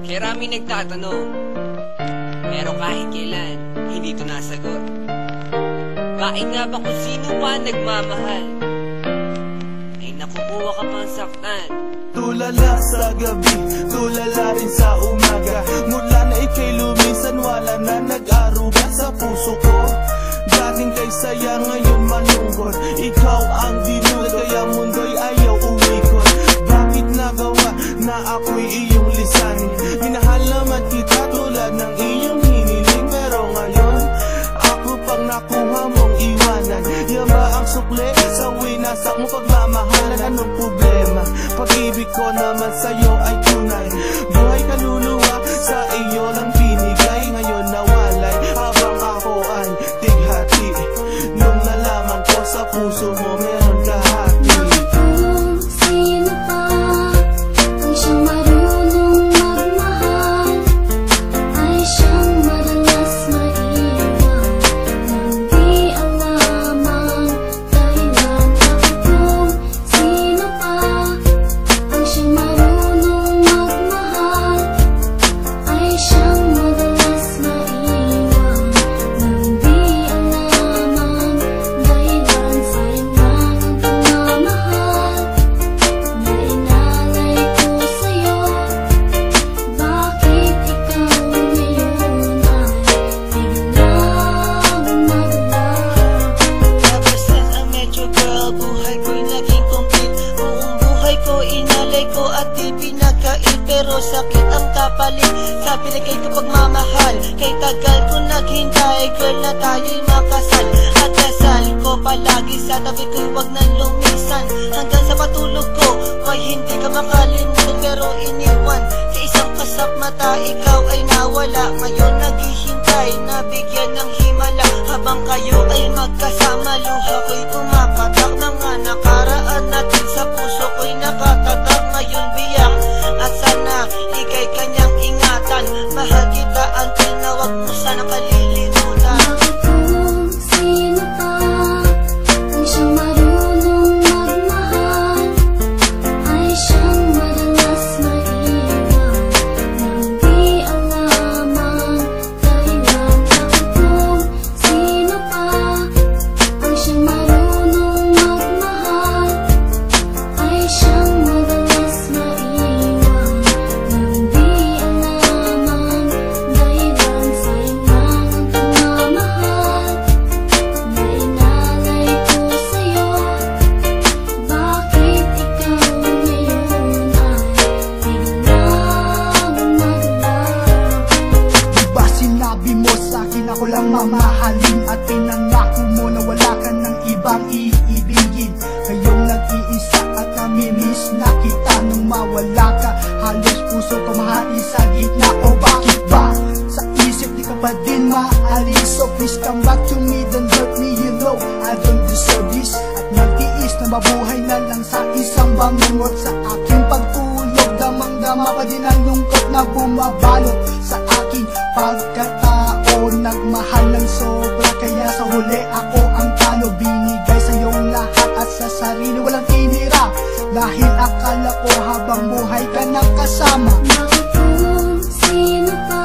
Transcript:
Maraming nagtatanong, pero kahit kailan, hindi ito nasagot. Bakit nga ba kung sino pa nagmamahal, ay nakukuha ka pang saktan? Tulala sa gabi, tulala rin sa umaga. Mula na ika'y lumisan, wala na nag-aruga sa puso ko. Dating kay saya, ngayon malungkot. Ikaw ang dinula, kaya mundo'y ayaw umikot. Bakit nagawa na ako'y iyong lisanin? Minahal naman kita tulad ng iyong hiniling, pero ngayon ako pang nakuha mong iwanan. Yan ba ang sukle sa winasak mo pagmamahalan? Anong problema? Pag-ibig ko naman sa'yo ay tunay. Buhay kaluluwa sa iyo lang binigay. Ngayon nawalay habang ako ay tighati. Nung nalaman ko sa puso mo meron kahati. Kung sino pa ang siyang marunong magmahal, ay siyang madalas maiwan nang di alam ang dahilan. Kung sino pa ang siyang marunong magmahal, ay siyang madalas maiwan nang di alam ang dahilan. Sayang lang ang pagmamahal na inalay ko sa'yo. Bakit ikaw ngayon ay biglang maglaho? Ever since I met you, girl, buhay ko'y naging complete. Buong buhay ko inalay ko at di pinagkait, pero sakit ang kapalit sa binigay ko pagmamahal. Kay tagal ko naghintay, girl, na tayo'y makasal. At dasal ko palagi sa tabi ko'y wag nang lumisan. Hanggang sa matulog ko, may hindi ka makalimutan, pero iniwan sa isang kasap mata. Ikaw ay nawala, ngayon naghihintay na bigyan ng himala. Habang kayo ay magkasama, luha ko'y pumapatak. Mga nakaraan natin sa puso ko'y nakatatak. Ngayon biyak at sana ika'y kanyang ingatan. Mahal kita until na wag mo sana kalilimutan. Kung sino pa ang siyang marunong magmahal, ay siyang madalas maiwan nang di alam ang dahilan. Kung sino pa ang siyang marunong magmahal, ay siyang madalas maiwan nang di alam ang dahilan. Sayang lang ang pagmamahal na inalay ko sa'yo. Bakit ikaw ngayon ay biglang maglaho? Diba sinabi mo sa'kin ako lang mamahalin, at pinangako mo na wala ka ng ibang iibigin. Ngayong nag-iisa at namimiss na kita nung mawala ka. Halos puso pamahali sa gitna. O bakit ba sa isip di ka pa din maalis? So please come back to me, don't hurt me, you know I don't deserve this. At nag-iis na mabuhay na lang sa isang bangungot. Sa aking pagtulog, damang-dama pa din ang lungkot na bumabalot sa aking pagkatao. Nagmahal ng sobra, kaya sa huli ako ang talo. Binigay sa iyong lahat at sa sarili walang tinira, dahil akala ko habang buhay ka nang kasama. Kung sino pa